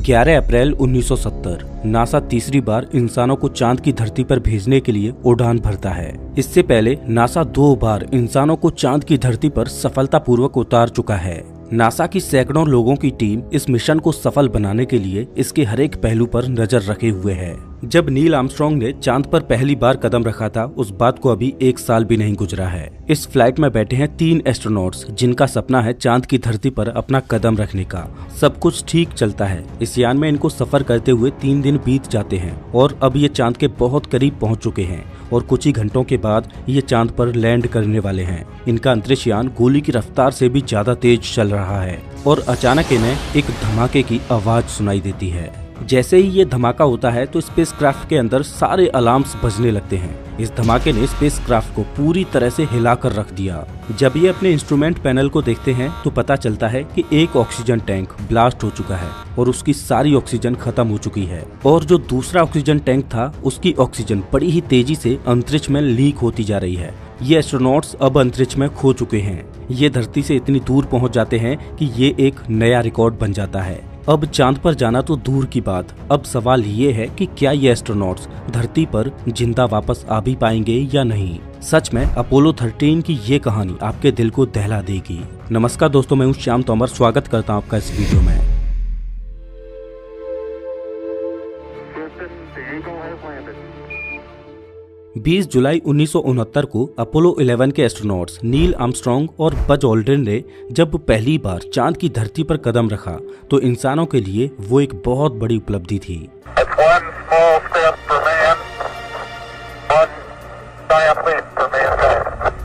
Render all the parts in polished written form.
11 अप्रैल 1970 NASA तीसरी बार इंसानों को चांद की धरती पर भेजने के लिए उड़ान भरता है। इससे पहले नासा 2 बार इंसानों को चांद की धरती पर सफलतापूर्वक उतार चुका है। नासा की सैकड़ों लोगों की टीम इस मिशन को सफल बनाने के लिए इसके हर एक पहलू पर नजर रखे हुए है। जब नील आर्मस्ट्रांग ने चांद पर पहली बार कदम रखा था, उस बात को अभी 1 साल भी नहीं गुजरा है। इस फ्लाइट में बैठे हैं 3 एस्ट्रोनॉट्स जिनका सपना है चांद की धरती पर अपना कदम रखने का। सब कुछ ठीक चलता है। इस यान में इनको सफर करते हुए 3 दिन बीत जाते हैं और अब ये चांद के बहुत करीब पहुंच चुके हैं और कुछ ही घंटों के बाद ये चांद पर लैंड करने वाले हैं। इनका अंतरिक्ष यान गोली की रफ्तार से भी ज्यादा तेज चल रहा है और अचानक इन्हें एक धमाके की आवाज सुनाई देती है। जैसे ही ये धमाका होता है तो स्पेसक्राफ्ट के अंदर सारे अलार्म्स बजने लगते हैं। इस धमाके ने स्पेसक्राफ्ट को पूरी तरह से हिलाकर रख दिया। जब ये अपने इंस्ट्रूमेंट पैनल को देखते हैं तो पता चलता है कि एक ऑक्सीजन टैंक ब्लास्ट हो चुका है और उसकी सारी ऑक्सीजन खत्म हो चुकी है और जो दूसरा ऑक्सीजन टैंक था उसकी ऑक्सीजन बड़ी ही तेजी से अंतरिक्ष में लीक होती जा रही है। ये एस्ट्रोनॉट्स अब अंतरिक्ष में खो चुके हैं। ये धरती से इतनी दूर पहुंच जाते हैं कि ये एक नया रिकॉर्ड बन जाता है। अब चांद पर जाना तो दूर की बात, अब सवाल ये है कि क्या ये एस्ट्रोनॉट्स धरती पर जिंदा वापस आ भी पाएंगे या नहीं। सच में अपोलो 13 की ये कहानी आपके दिल को दहला देगी। नमस्कार दोस्तों, मैं हूँ श्याम तोमर, स्वागत करता हूँ आपका इस वीडियो में। 20 जुलाई 1969 को अपोलो 11 के एस्ट्रोनॉट्स नील आर्मस्ट्रांग और बज ऑल्ड्रिन ने जब पहली बार चांद की धरती पर कदम रखा तो इंसानों के लिए वो एक बहुत बड़ी उपलब्धि थी।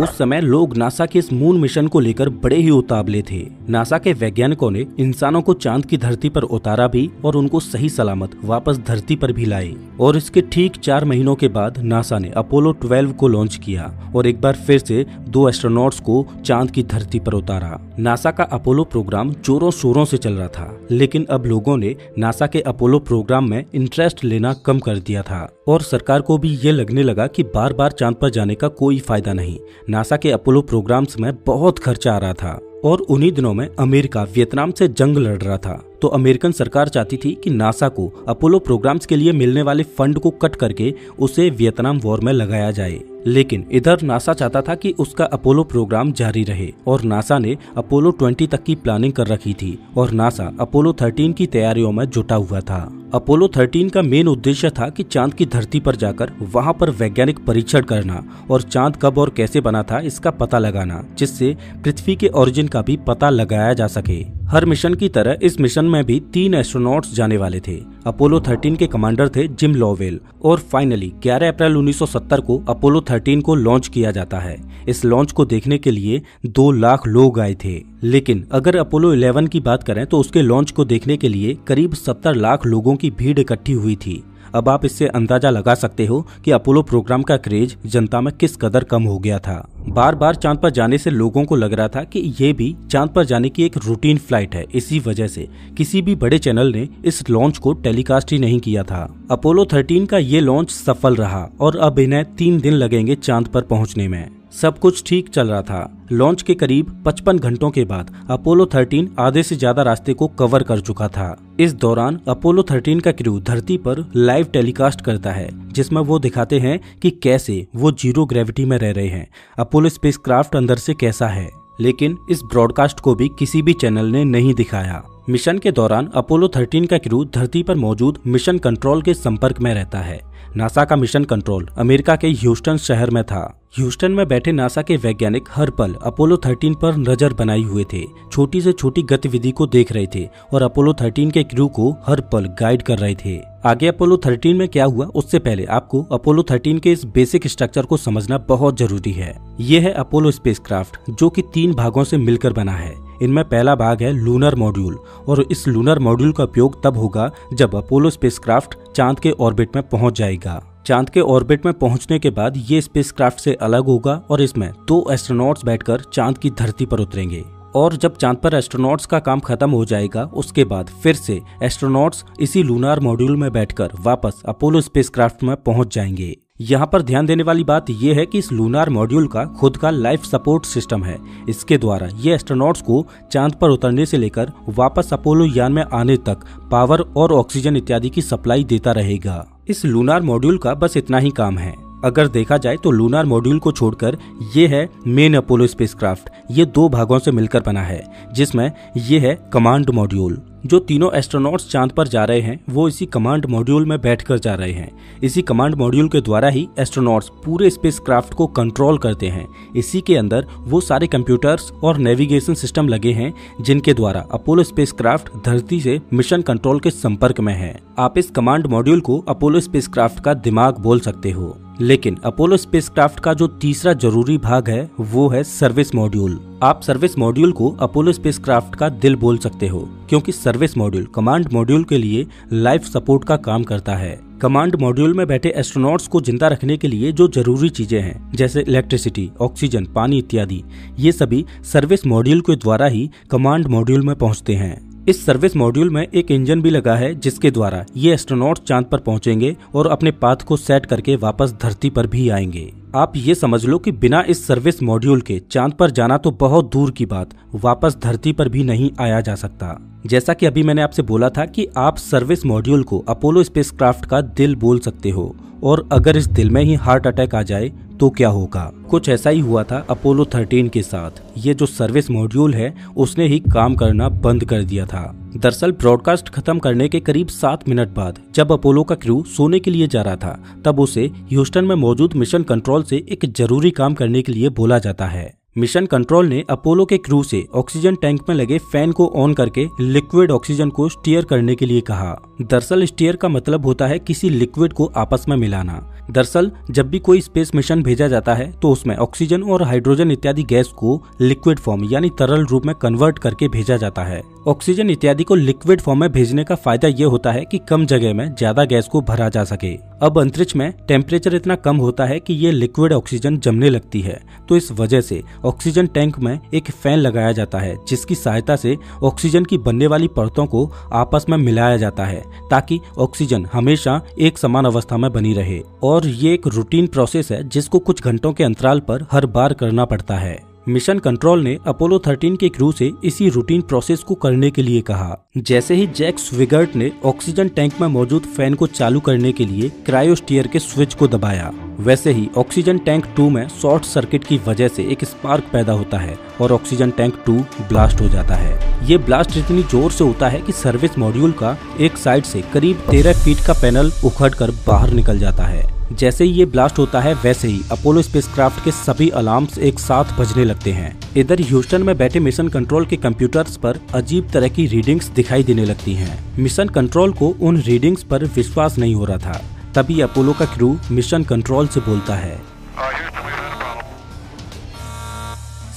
उस समय लोग नासा के इस मून मिशन को लेकर बड़े ही उतावले थे। नासा के वैज्ञानिकों ने इंसानों को चांद की धरती पर उतारा भी और उनको सही सलामत वापस धरती पर भी लाए और इसके ठीक 4 महीनों के बाद नासा ने अपोलो 12 को लॉन्च किया और एक बार फिर से 2 एस्ट्रोनॉट्स को चांद की धरती पर उतारा। नासा का अपोलो प्रोग्राम जोरों शोरों से चल रहा था, लेकिन अब लोगों ने नासा के अपोलो प्रोग्राम में इंटरेस्ट लेना कम कर दिया था और सरकार को भी ये लगने लगा कि बार बार चांद पर जाने का कोई फायदा नहीं। नासा के अपोलो प्रोग्राम्स में बहुत खर्चा आ रहा था और उन्हीं दिनों में अमेरिका वियतनाम से जंग लड़ रहा था, तो अमेरिकन सरकार चाहती थी कि नासा को अपोलो प्रोग्राम्स के लिए मिलने वाले फंड को कट करके उसे वियतनाम वॉर में लगाया जाए। लेकिन इधर नासा चाहता था कि उसका अपोलो प्रोग्राम जारी रहे और नासा ने अपोलो 20 तक की प्लानिंग कर रखी थी और नासा अपोलो 13 की तैयारियों में जुटा हुआ था। अपोलो 13 का मेन उद्देश्य था कि चांद की धरती पर जाकर वहां पर वैज्ञानिक परीक्षण करना और चांद कब और कैसे बना था इसका पता लगाना, जिससे पृथ्वी के ओरिजिन का भी पता लगाया जा सके। हर मिशन की तरह इस मिशन में भी 3 एस्ट्रोनॉट्स जाने वाले थे। अपोलो 13 के कमांडर थे जिम लोवेल और फाइनली 11 अप्रैल 1970 को अपोलो 13 को लॉन्च किया जाता है। इस लॉन्च को देखने के लिए 2 लाख लोग आए थे, लेकिन अगर अपोलो 11 की बात करें तो उसके लॉन्च को देखने के लिए करीब 70 लाख लोगों की भीड़ इकट्ठी हुई थी। अब आप इससे अंदाजा लगा सकते हो कि अपोलो प्रोग्राम का क्रेज जनता में किस कदर कम हो गया था। बार बार चांद पर जाने से लोगों को लग रहा था कि ये भी चांद पर जाने की एक रूटीन फ्लाइट है। इसी वजह से किसी भी बड़े चैनल ने इस लॉन्च को टेलीकास्ट ही नहीं किया था। अपोलो 13 का ये लॉन्च सफल रहा और अब इन्हें 3 दिन लगेंगे चांद पर पहुंचने में। सब कुछ ठीक चल रहा था। लॉन्च के करीब 55 घंटों के बाद अपोलो 13 आधे से ज्यादा रास्ते को कवर कर चुका था। इस दौरान अपोलो 13 का क्रू धरती पर लाइव टेलीकास्ट करता है, जिसमें वो दिखाते हैं कि कैसे वो 0 ग्रेविटी में रह रहे हैं, अपोलो स्पेसक्राफ्ट अंदर से कैसा है। लेकिन इस ब्रॉडकास्ट को भी किसी भी चैनल ने नहीं दिखाया। मिशन के दौरान अपोलो 13 का क्रू धरती पर मौजूद मिशन कंट्रोल के संपर्क में रहता है। नासा का मिशन कंट्रोल अमेरिका के ह्यूस्टन शहर में था। ह्यूस्टन में बैठे नासा के वैज्ञानिक हर पल अपोलो 13 पर नजर बनाए हुए थे, छोटी से छोटी गतिविधि को देख रहे थे और अपोलो 13 के क्रू को हर पल गाइड कर रहे थे। आगे अपोलो 13 में क्या हुआ उससे पहले आपको अपोलो 13 के इस बेसिक स्ट्रक्चर को समझना बहुत जरूरी है। ये है अपोलो स्पेसक्राफ्ट, जो कि 3 भागों से मिलकर बना है। इनमें पहला भाग है लूनर मॉड्यूल और इस लूनर मॉड्यूल का उपयोग तब होगा जब अपोलो स्पेसक्राफ्ट चांद के ऑर्बिट में पहुंच जाएगा। चांद के ऑर्बिट में पहुंचने के बाद ये स्पेसक्राफ्ट से अलग होगा और इसमें 2 एस्ट्रोनॉट्स बैठकर चांद की धरती पर उतरेंगे और जब चांद पर एस्ट्रोनॉट्स का काम खत्म हो जाएगा उसके बाद फिर से एस्ट्रोनॉट्स इसी लूनार मॉड्यूल में बैठकर वापस अपोलो स्पेसक्राफ्ट में पहुंच जाएंगे। यहाँ पर ध्यान देने वाली बात यह है कि इस लूनार मॉड्यूल का खुद का लाइफ सपोर्ट सिस्टम है। इसके द्वारा ये एस्ट्रोनॉट्स को चांद पर उतरने से लेकर वापस अपोलो यान में आने तक पावर और ऑक्सीजन इत्यादि की सप्लाई देता रहेगा। इस लूनार मॉड्यूल का बस इतना ही काम है। अगर देखा जाए तो लूनार मॉड्यूल को छोड़कर ये है मेन अपोलो स्पेसक्राफ्ट। ये 2 भागों से मिलकर बना है, जिसमें ये है कमांड मॉड्यूल। जो तीनों एस्ट्रोनॉट्स चांद पर जा रहे हैं वो इसी कमांड मॉड्यूल में बैठकर जा रहे हैं। इसी कमांड मॉड्यूल के द्वारा ही एस्ट्रोनॉट्स पूरे स्पेसक्राफ्ट को कंट्रोल करते हैं। इसी के अंदर वो सारे कंप्यूटर्स और नेविगेशन सिस्टम लगे हैं जिनके द्वारा अपोलो स्पेसक्राफ्ट धरती से मिशन कंट्रोल के संपर्क में है। आप इस कमांड मॉड्यूल को अपोलो स्पेसक्राफ्ट का दिमाग बोल सकते हो। लेकिन अपोलो स्पेसक्राफ्ट का जो तीसरा जरूरी भाग है वो है सर्विस मॉड्यूल। आप सर्विस मॉड्यूल को अपोलो स्पेसक्राफ्ट का दिल बोल सकते हो, क्योंकि सर्विस मॉड्यूल कमांड मॉड्यूल के लिए लाइफ सपोर्ट का काम करता है। कमांड मॉड्यूल में बैठे एस्ट्रोनॉट्स को जिंदा रखने के लिए जो जरूरी चीजें हैं जैसे इलेक्ट्रिसिटी, ऑक्सीजन, पानी इत्यादि, ये सभी सर्विस मॉड्यूल के द्वारा ही कमांड मॉड्यूल में पहुंचते हैं। इस सर्विस मॉड्यूल में एक इंजन भी लगा है जिसके द्वारा ये एस्ट्रोनॉट्स चांद पर पहुंचेंगे और अपने पाथ को सेट करके वापस धरती पर भी आएंगे। आप ये समझ लो कि बिना इस सर्विस मॉड्यूल के चांद पर जाना तो बहुत दूर की बात, वापस धरती पर भी नहीं आया जा सकता। जैसा कि अभी मैंने आपसे बोला था कि आप सर्विस मॉड्यूल को अपोलो स्पेसक्राफ्ट का दिल बोल सकते हो, और अगर इस दिल में ही हार्ट अटैक आ जाए तो क्या होगा। कुछ ऐसा ही हुआ था अपोलो 13 के साथ। ये जो सर्विस मॉड्यूल है उसने ही काम करना बंद कर दिया था। दरअसल ब्रॉडकास्ट खत्म करने के करीब 7 मिनट बाद जब अपोलो का क्रू सोने के लिए जा रहा था, तब उसे ह्यूस्टन में मौजूद मिशन कंट्रोल से एक जरूरी काम करने के लिए बोला जाता है। मिशन कंट्रोल ने अपोलो के क्रू से ऑक्सीजन टैंक में लगे फैन को ऑन करके लिक्विड ऑक्सीजन को स्टीयर करने के लिए कहा। दरअसल स्टीयर का मतलब होता है किसी लिक्विड को आपस में मिलाना। दरअसल जब भी कोई स्पेस मिशन भेजा जाता है तो उसमें ऑक्सीजन और हाइड्रोजन इत्यादि गैस को लिक्विड फॉर्म यानी तरल रूप में कन्वर्ट करके भेजा जाता है। ऑक्सीजन इत्यादि को लिक्विड फॉर्म में भेजने का फायदा ये होता है कि कम जगह में ज्यादा गैस को भरा जा सके। अब अंतरिक्ष में टेम्परेचर इतना कम होता है कि ये लिक्विड ऑक्सीजन जमने लगती है, तो इस वजह से ऑक्सीजन टैंक में एक फैन लगाया जाता है जिसकी सहायता से ऑक्सीजन की बनने वाली परतों को आपस में मिलाया जाता है ताकि ऑक्सीजन हमेशा एक समान अवस्था में बनी रहे। और ये एक रूटीन प्रोसेस है जिसको कुछ घंटों के अंतराल पर हर बार करना पड़ता है। मिशन कंट्रोल ने अपोलो 13 के क्रू से इसी रूटीन प्रोसेस को करने के लिए कहा। जैसे ही जैक स्विगर्ट ने ऑक्सीजन टैंक में मौजूद फैन को चालू करने के लिए क्रायोस्टीयर के स्विच को दबाया, वैसे ही ऑक्सीजन टैंक 2 में शॉर्ट सर्किट की वजह से एक स्पार्क पैदा होता है और ऑक्सीजन टैंक 2 ब्लास्ट हो जाता है। ये ब्लास्ट इतनी जोर से होता है कि सर्विस मॉड्यूल का एक साइड से करीब 13 फीट का पैनल उखड़कर बाहर निकल जाता है। जैसे ही ये ब्लास्ट होता है वैसे ही अपोलो स्पेसक्राफ्ट के सभी अलार्म्स एक साथ बजने लगते हैं। इधर ह्यूस्टन में बैठे मिशन कंट्रोल के कंप्यूटर्स पर अजीब तरह की रीडिंग्स दिखाई देने लगती हैं। मिशन कंट्रोल को उन रीडिंग्स पर विश्वास नहीं हो रहा था। तभी अपोलो का क्रू मिशन कंट्रोल से बोलता है।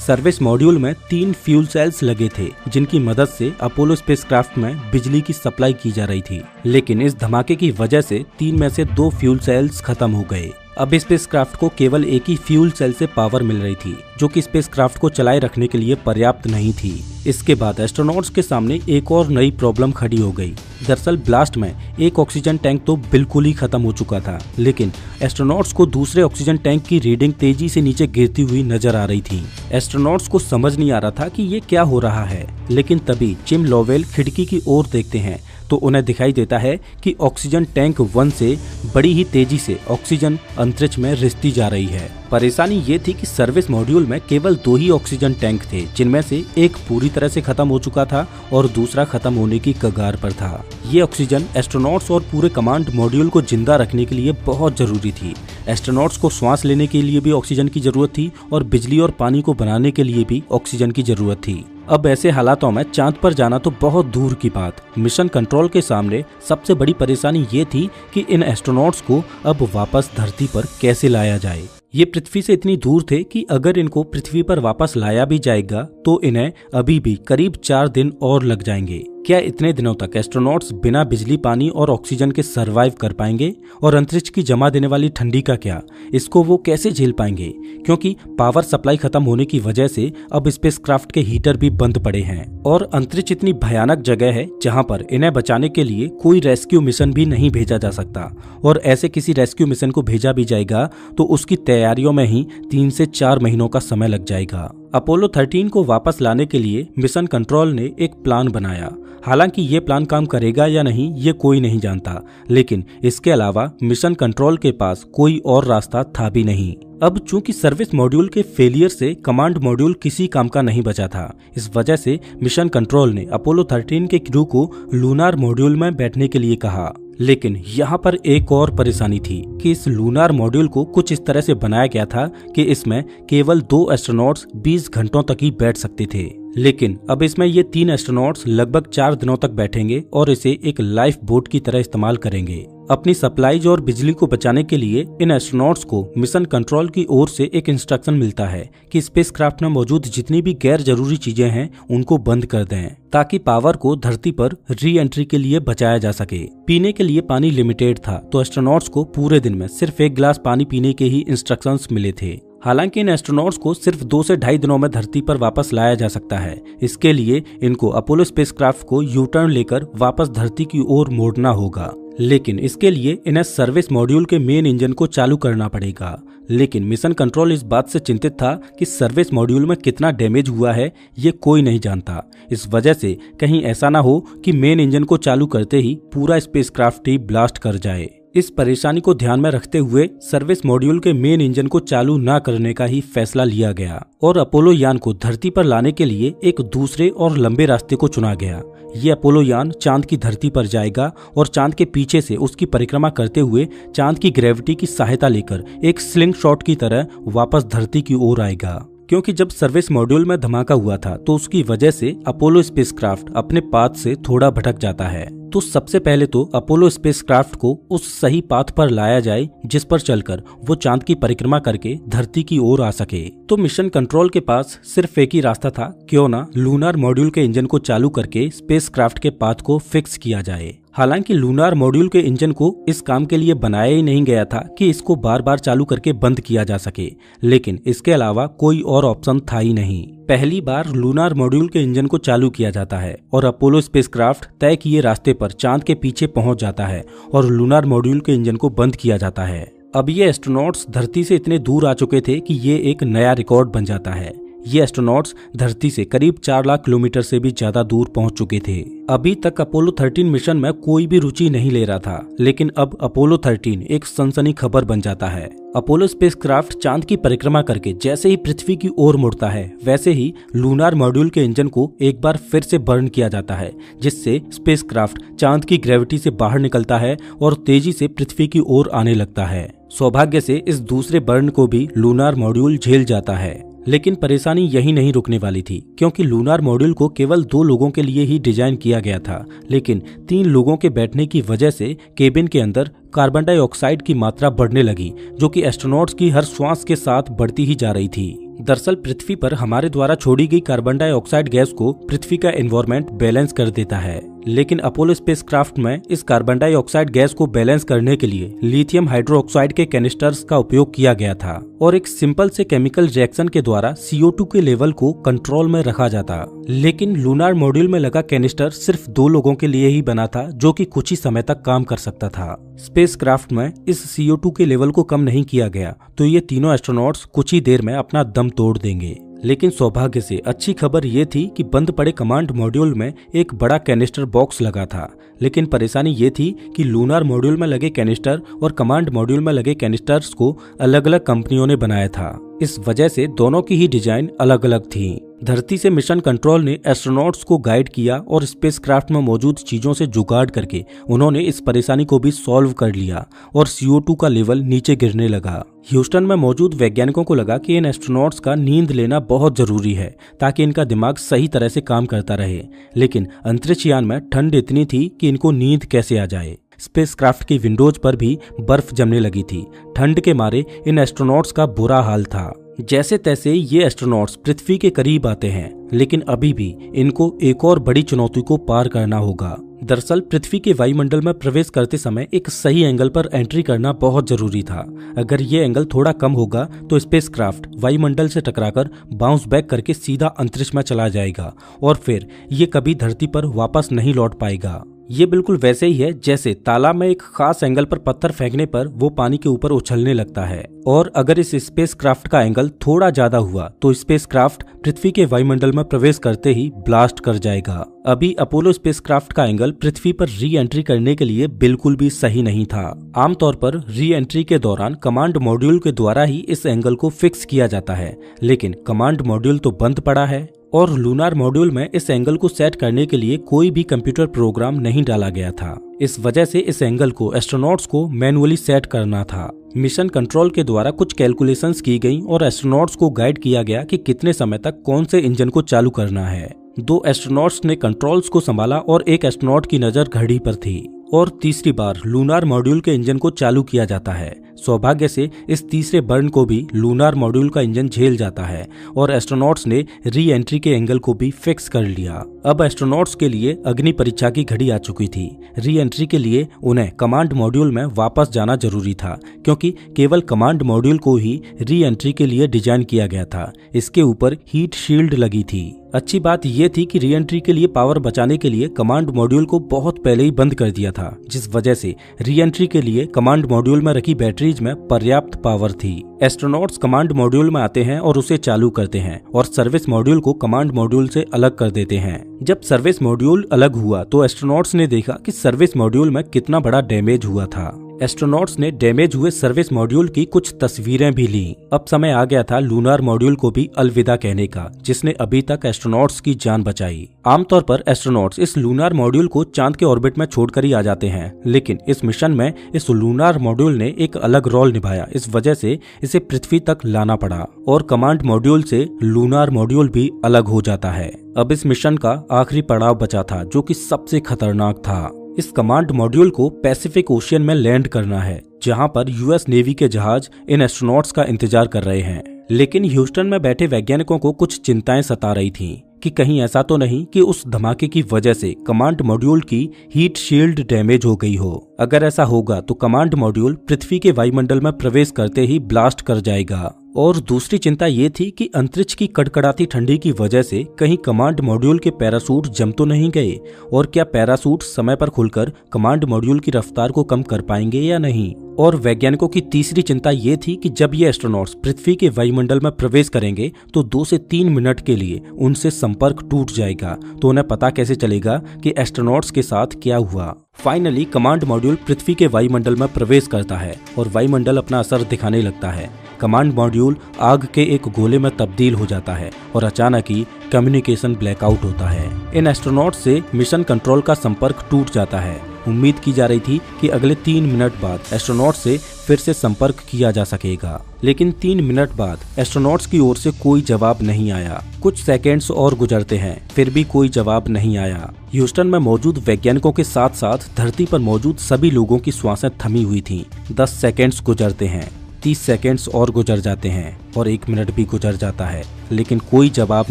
सर्विस मॉड्यूल में 3 फ्यूल सेल्स लगे थे जिनकी मदद से अपोलो स्पेसक्राफ्ट में बिजली की सप्लाई की जा रही थी, लेकिन इस धमाके की वजह से 3 में से 2 फ्यूल सेल्स खत्म हो गए। अब स्पेसक्राफ्ट को केवल एक ही फ्यूल सेल से पावर मिल रही थी जो कि स्पेसक्राफ्ट को चलाए रखने के लिए पर्याप्त नहीं थी। इसके बाद एस्ट्रोनॉट्स के सामने एक और नई प्रॉब्लम खड़ी हो गई। दरअसल ब्लास्ट में एक ऑक्सीजन टैंक तो बिल्कुल ही खत्म हो चुका था, लेकिन एस्ट्रोनॉट्स को दूसरे ऑक्सीजन टैंक की रीडिंग तेजी से नीचे गिरती हुई नजर आ रही थी। एस्ट्रोनॉट्स को समझ नहीं आ रहा था कि ये क्या हो रहा है, लेकिन तभी जिम लोवेल खिड़की की ओर देखते हैं तो उन्हें दिखाई देता है कि ऑक्सीजन टैंक 1 से बड़ी ही तेजी से ऑक्सीजन अंतरिक्ष में रिसती जा रही है। परेशानी ये थी कि सर्विस मॉड्यूल में केवल 2 ही ऑक्सीजन टैंक थे, जिनमें से एक पूरी तरह से खत्म हो चुका था और दूसरा खत्म होने की कगार पर था। ये ऑक्सीजन एस्ट्रोनॉट्स और पूरे कमांड मॉड्यूल को जिंदा रखने के लिए बहुत जरूरी थी। एस्ट्रोनॉट्स को श्वास लेने के लिए भी ऑक्सीजन की जरूरत थी और बिजली और पानी को बनाने के लिए भी ऑक्सीजन की जरूरत थी। अब ऐसे हालातों में चांद पर जाना तो बहुत दूर की बात। मिशन कंट्रोल के सामने सबसे बड़ी परेशानी ये थी कि इन एस्ट्रोनॉट्स को अब वापस धरती पर कैसे लाया जाए। ये पृथ्वी से इतनी दूर थे कि अगर इनको पृथ्वी पर वापस लाया भी जाएगा तो इन्हें अभी भी करीब 4 दिन और लग जाएंगे। क्या इतने दिनों तक एस्ट्रोनॉट्स बिना बिजली, पानी और ऑक्सीजन के सरवाइव कर पाएंगे? और अंतरिक्ष की जमा देने वाली ठंडी का क्या, इसको वो कैसे झेल पाएंगे? क्योंकि पावर सप्लाई खत्म होने की वजह से अब स्पेसक्राफ्ट के हीटर भी बंद पड़े हैं और अंतरिक्ष इतनी भयानक जगह है जहां पर इन्हें बचाने के लिए कोई रेस्क्यू मिशन भी नहीं भेजा जा सकता। और ऐसे किसी रेस्क्यू मिशन को भेजा भी जाएगा तो उसकी तैयारियों में ही 3 से 4 महीनों का समय लग जाएगा। अपोलो 13 को वापस लाने के लिए मिशन कंट्रोल ने एक प्लान बनाया। हालांकि ये प्लान काम करेगा या नहीं ये कोई नहीं जानता, लेकिन इसके अलावा मिशन कंट्रोल के पास कोई और रास्ता था भी नहीं। अब चूंकि सर्विस मॉड्यूल के फेलियर से कमांड मॉड्यूल किसी काम का नहीं बचा था, इस वजह से मिशन कंट्रोल ने अपोलो 13 के क्रू को लूनार मॉड्यूल में बैठने के लिए कहा। लेकिन यहाँ पर एक और परेशानी थी कि इस लूनार मॉड्यूल को कुछ इस तरह से बनाया गया था कि इसमें केवल 2 एस्ट्रोनॉट्स 20 घंटों तक ही बैठ सकते थे। लेकिन अब इसमें ये 3 एस्ट्रोनॉट्स लगभग 4 दिनों तक बैठेंगे और इसे एक लाइफ बोट की तरह इस्तेमाल करेंगे। अपनी सप्लाईज और बिजली को बचाने के लिए इन एस्ट्रोनॉट्स को मिशन कंट्रोल की ओर से एक इंस्ट्रक्शन मिलता है कि स्पेसक्राफ्ट में मौजूद जितनी भी गैर जरूरी चीजें हैं उनको बंद कर दें, ताकि पावर को धरती पर री एंट्री के लिए बचाया जा सके। पीने के लिए पानी लिमिटेड था, तो एस्ट्रोनॉट्स को पूरे दिन में सिर्फ 1 गिलास पानी पीने के ही इंस्ट्रक्शंस मिले थे। हालांकि इन एस्ट्रोनॉट्स को सिर्फ 2 से 2.5 दिनों में धरती पर वापस लाया जा सकता है। इसके लिए इनको अपोलो स्पेसक्राफ्ट को यू टर्न लेकर वापस धरती की ओर मोड़ना होगा। लेकिन इसके लिए इन्हें सर्विस मॉड्यूल के मेन इंजन को चालू करना पड़ेगा। लेकिन मिशन कंट्रोल इस बात से चिंतित था कि सर्विस मॉड्यूल में कितना डैमेज हुआ है ये कोई नहीं जानता। इस वजह से कहीं ऐसा ना हो कि मेन इंजन को चालू करते ही पूरा स्पेसक्राफ्ट ही ब्लास्ट कर जाए। इस परेशानी को ध्यान में रखते हुए सर्विस मॉड्यूल के मेन इंजन को चालू न करने का ही फैसला लिया गया और अपोलो यान को धरती पर लाने के लिए एक दूसरे और लंबे रास्ते को चुना गया। ये अपोलो यान चांद की धरती पर जाएगा और चांद के पीछे से उसकी परिक्रमा करते हुए चांद की ग्रेविटी की सहायता लेकर एक स्लिंग शॉट की तरह वापस धरती की ओर आएगा। क्योंकि जब सर्विस मॉड्यूल में धमाका हुआ था तो उसकी वजह से अपोलो स्पेसक्राफ्ट अपने पाथ से थोड़ा भटक जाता है। तो सबसे पहले तो अपोलो स्पेसक्राफ्ट को उस सही पाथ पर लाया जाए जिस पर चलकर वो चांद की परिक्रमा करके धरती की ओर आ सके। तो मिशन कंट्रोल के पास सिर्फ एक ही रास्ता था, क्यों ना लूनार मॉड्यूल के इंजन को चालू करके स्पेसक्राफ्ट के पाथ को फिक्स किया जाए। हालांकि लूनार मॉड्यूल के इंजन को इस काम के लिए बनाया ही नहीं गया था कि इसको बार बार चालू करके बंद किया जा सके, लेकिन इसके अलावा कोई और ऑप्शन था ही नहीं। पहली बार लूनार मॉड्यूल के इंजन को चालू किया जाता है और अपोलो स्पेसक्राफ्ट तय किए रास्ते पर चांद के पीछे पहुंच जाता है और लूनार मॉड्यूल के इंजन को बंद किया जाता है। अब ये एस्ट्रोनॉट्स धरती से इतने दूर आ चुके थे कि ये एक नया रिकॉर्ड बन जाता है। ये एस्ट्रोनॉट्स धरती से करीब 4 लाख किलोमीटर से भी ज्यादा दूर पहुंच चुके थे। अभी तक अपोलो 13 मिशन में कोई भी रुचि नहीं ले रहा था, लेकिन अब अपोलो 13 एक सनसनी खबर बन जाता है। अपोलो स्पेसक्राफ्ट चांद की परिक्रमा करके जैसे ही पृथ्वी की ओर मुड़ता है, वैसे ही लूनार मॉड्यूल के इंजन को एक बार फिर से बर्न किया जाता है, जिससे स्पेसक्राफ्ट चांद की ग्रेविटी से बाहर निकलता है और तेजी से पृथ्वी की ओर आने लगता है। सौभाग्य से इस दूसरे बर्न को भी लूनार मॉड्यूल झेल जाता है। लेकिन परेशानी यही नहीं रुकने वाली थी, क्योंकि लूनार मॉड्यूल को केवल 2 लोगों के लिए ही डिजाइन किया गया था, लेकिन 3 लोगों के बैठने की वजह से केबिन के अंदर कार्बन डाइऑक्साइड की मात्रा बढ़ने लगी, जो कि एस्ट्रोनॉट्स की हर श्वास के साथ बढ़ती ही जा रही थी। दरअसल पृथ्वी पर हमारे द्वारा छोड़ी गई कार्बन डाइऑक्साइड गैस को पृथ्वी का एनवायरनमेंट बैलेंस कर देता है, लेकिन अपोलो स्पेसक्राफ्ट में इस कार्बन डाइऑक्साइड गैस को बैलेंस करने के लिए लिथियम हाइड्रोक्साइड के कैनिस्टर्स का उपयोग किया गया था और एक सिंपल से केमिकल रिएक्शन के द्वारा CO2 के लेवल को कंट्रोल में रखा जाता। लेकिन लूनार मॉड्यूल में लगा कैनिस्टर सिर्फ 2 लोगों के लिए ही बना था, जो कि कुछ ही समय तक काम कर सकता था। स्पेसक्राफ्ट में इस CO2 के लेवल को कम नहीं किया गया, तो ये तीनों एस्ट्रोनॉट्स कुछ ही देर में अपना दम तोड़ देंगे। लेकिन सौभाग्य से अच्छी खबर ये थी कि बंद पड़े कमांड मॉड्यूल में एक बड़ा कैनिस्टर बॉक्स लगा था। लेकिन परेशानी ये थी कि लूनार मॉड्यूल में लगे कैनिस्टर और कमांड मॉड्यूल में लगे कैनिस्टर्स को अलग अलग कंपनियों ने बनाया था। इस वजह से दोनों की ही डिजाइन अलग अलग थी। धरती से मिशन कंट्रोल ने एस्ट्रोनॉट्स को गाइड किया और स्पेसक्राफ्ट में मौजूद चीजों से जुगाड़ करके उन्होंने इस परेशानी को भी सॉल्व कर लिया और CO2 का लेवल नीचे गिरने लगा। ह्यूस्टन में मौजूद वैज्ञानिकों को लगा कि इन एस्ट्रोनॉट्स का नींद लेना बहुत जरूरी है, ताकि इनका दिमाग सही तरह से काम करता रहे। लेकिन अंतरिक्ष यान में ठंड इतनी थी कि इनको नींद कैसे आ जाए। स्पेसक्राफ्ट की विंडोज पर भी बर्फ जमने लगी थी। ठंड के मारे इन एस्ट्रोनॉट्स का बुरा हाल था। जैसे तैसे ये एस्ट्रोनॉट्स पृथ्वी के करीब आते हैं, लेकिन अभी भी इनको एक और बड़ी चुनौती को पार करना होगा। दरअसल पृथ्वी के वायुमंडल में प्रवेश करते समय एक सही एंगल पर एंट्री करना बहुत जरूरी था। अगर ये एंगल थोड़ा कम होगा तो स्पेसक्राफ्ट वायुमंडल से टकराकर बाउंस बैक करके सीधा अंतरिक्ष में चला जाएगा और फिर ये कभी धरती पर वापस नहीं लौट पाएगा। ये बिल्कुल वैसे ही है जैसे तालाब में एक खास एंगल पर पत्थर फेंकने पर वो पानी के ऊपर उछलने लगता है, और अगर इस स्पेसक्राफ्ट का एंगल थोड़ा ज्यादा हुआ तो स्पेसक्राफ्ट पृथ्वी के वायुमंडल में प्रवेश करते ही ब्लास्ट कर जाएगा। अभी अपोलो स्पेसक्राफ्ट का एंगल पृथ्वी पर री एंट्री करने के लिए बिल्कुल भी सही नहीं था। आमतौर पर री एंट्री के दौरान कमांड मॉड्यूल के द्वारा ही इस एंगल को फिक्स किया जाता है, लेकिन कमांड मॉड्यूल तो बंद पड़ा है और लूनार मॉड्यूल में इस एंगल को सेट करने के लिए कोई भी कंप्यूटर प्रोग्राम नहीं डाला गया था। इस वजह से इस एंगल को एस्ट्रोनॉट्स को मैनुअली सेट करना था। मिशन कंट्रोल के द्वारा कुछ कैलकुलेशंस की गई और एस्ट्रोनॉट्स को गाइड किया गया कि कितने समय तक कौन से इंजन को चालू करना है। 2 एस्ट्रोनॉट्स ने कंट्रोल्स को संभाला और एक एस्ट्रोनॉट की नजर घड़ी पर थी और तीसरी बार लूनार मॉड्यूल के इंजन को चालू किया जाता है। सौभाग्य से इस तीसरे बर्न को भी लूनार मॉड्यूल का इंजन झेल जाता है और एस्ट्रोनॉट्स ने री एंट्री के एंगल को भी फिक्स कर लिया। अब एस्ट्रोनॉट्स के लिए अग्नि परीक्षा की घड़ी आ चुकी थी। री एंट्री के लिए उन्हें कमांड मॉड्यूल में वापस जाना जरूरी था, क्योंकि केवल कमांड मॉड्यूल को ही री एंट्री के लिए डिजाइन किया गया था। इसके ऊपर हीट शील्ड लगी थी। अच्छी बात यह थी कि री एंट्री के लिए पावर बचाने के लिए कमांड मॉड्यूल को बहुत पहले ही बंद कर दिया था, जिस वजह से री एंट्री के लिए कमांड मॉड्यूल में रखी बैटरीज में पर्याप्त पावर थी। एस्ट्रोनॉट्स कमांड मॉड्यूल में आते हैं और उसे चालू करते हैं और सर्विस मॉड्यूल को कमांड मॉड्यूल से अलग कर देते हैं। जब सर्विस मॉड्यूल अलग हुआ तो एस्ट्रोनॉट्स ने देखा कि सर्विस मॉड्यूल में कितना बड़ा डैमेज हुआ था। एस्ट्रोनॉट्स ने डैमेज हुए सर्विस मॉड्यूल की कुछ तस्वीरें भी ली। अब समय आ गया था लूनार मॉड्यूल को भी अलविदा कहने का, जिसने अभी तक एस्ट्रोनॉट्स की जान बचाई। आमतौर पर एस्ट्रोनॉट्स इस लूनार मॉड्यूल को चांद के ऑर्बिट में छोड़कर ही आ जाते हैं, लेकिन इस मिशन में इस लूनार मॉड्यूल ने एक अलग रोल निभाया। इस वजह से इसे पृथ्वी तक लाना पड़ा और कमांड मॉड्यूल से लूनार मॉड्यूल भी अलग हो जाता है। अब इस मिशन का आखिरी पड़ाव बचा था, जो कि सबसे खतरनाक था। इस कमांड मॉड्यूल को पैसिफिक ओशियन में लैंड करना है, जहां पर यूएस नेवी के जहाज इन एस्ट्रोनॉट्स का इंतजार कर रहे हैं। लेकिन ह्यूस्टन में बैठे वैज्ञानिकों को कुछ चिंताएं सता रही थीं कि कहीं ऐसा तो नहीं कि उस धमाके की वजह से कमांड मॉड्यूल की हीट शील्ड डैमेज हो गई हो। अगर ऐसा होगा तो कमांड मॉड्यूल पृथ्वी के वायुमंडल में प्रवेश करते ही ब्लास्ट कर जाएगा। और दूसरी चिंता ये थी कि अंतरिक्ष की कड़कड़ाती ठंडी की वजह से कहीं कमांड मॉड्यूल के पैरासूट जम तो नहीं गए, और क्या पैरासूट समय पर खुलकर कमांड मॉड्यूल की रफ्तार को कम कर पाएंगे या नहीं। और वैज्ञानिकों की तीसरी चिंता ये थी कि जब ये एस्ट्रोनॉट्स पृथ्वी के वायुमंडल में प्रवेश करेंगे तो 2 से 3 मिनट के लिए उनसे संपर्क टूट जाएगा, तो उन्हें पता कैसे चलेगा कि एस्ट्रोनॉट्स के साथ क्या हुआ। फाइनली कमांड मॉड्यूल पृथ्वी के वायुमंडल में प्रवेश करता है और वायुमंडल अपना असर दिखाने लगता है। कमांड मॉड्यूल आग के एक गोले में तब्दील हो जाता है और अचानक ही कम्युनिकेशन ब्लैकआउट होता है। इन एस्ट्रोनॉट से मिशन कंट्रोल का संपर्क टूट जाता है। उम्मीद की जा रही थी कि अगले 3 मिनट बाद एस्ट्रोनॉट से फिर से संपर्क किया जा सकेगा, लेकिन 3 मिनट बाद एस्ट्रोनॉट्स की ओर से कोई जवाब नहीं आया। कुछ सेकेंड्स और गुजरते हैं, फिर भी कोई जवाब नहीं आया। ह्यूस्टन में मौजूद वैज्ञानिकों के साथ साथ धरती पर मौजूद सभी लोगों की सांसें थमी हुई थीं। 10 सेकेंड्स गुजरते हैं, 30 सेकेंड्स और गुजर जाते हैं और 1 मिनट भी गुजर जाता है, लेकिन कोई जवाब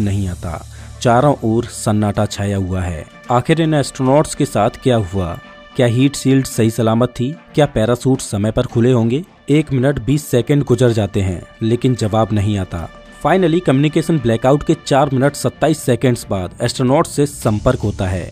नहीं आता। चारों ओर सन्नाटा छाया हुआ है। आखिर इन एस्ट्रोनॉट्स के साथ क्या हुआ? क्या हीट शील्ड सही सलामत थी? क्या पैरासूट समय पर खुले होंगे? 1 मिनट 20 सेकेंड गुजर जाते हैं, लेकिन जवाब नहीं आता। फाइनली कम्युनिकेशन ब्लैकआउट के 4 मिनट 27 सेकेंड्स बाद एस्ट्रोनॉट से संपर्क होता है।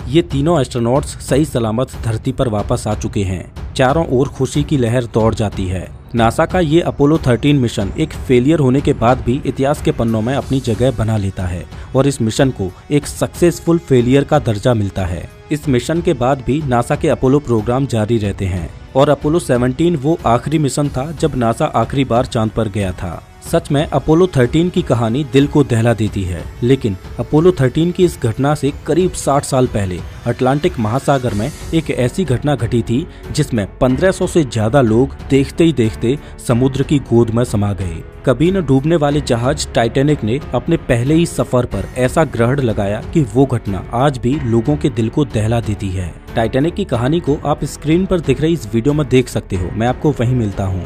ये तीनों एस्ट्रोनॉट्स सही सलामत धरती पर वापस आ चुके हैं। चारों ओर खुशी की लहर दौड़ जाती है। नासा का ये अपोलो 13 मिशन एक फेलियर होने के बाद भी इतिहास के पन्नों में अपनी जगह बना लेता है और इस मिशन को एक सक्सेसफुल फेलियर का दर्जा मिलता है। इस मिशन के बाद भी नासा के अपोलो प्रोग्राम जारी रहते हैं और अपोलो 17 वो आखिरी मिशन था जब नासा आखिरी बार चांद पर गया था। सच में अपोलो 13 की कहानी दिल को दहला देती है, लेकिन अपोलो 13 की इस घटना से करीब 60 साल पहले अटलांटिक महासागर में एक ऐसी घटना घटी थी जिसमें 1500 से ज्यादा लोग देखते ही देखते समुद्र की गोद में समा गए। कभी न डूबने वाले जहाज टाइटैनिक ने अपने पहले ही सफर पर ऐसा ग्रहण लगाया कि वो घटना आज भी लोगों के दिल को दहला देती है। टाइटैनिक की कहानी को आप स्क्रीन पर दिख रही इस वीडियो में देख सकते हो। मैं आपको वहीं मिलता हूँ।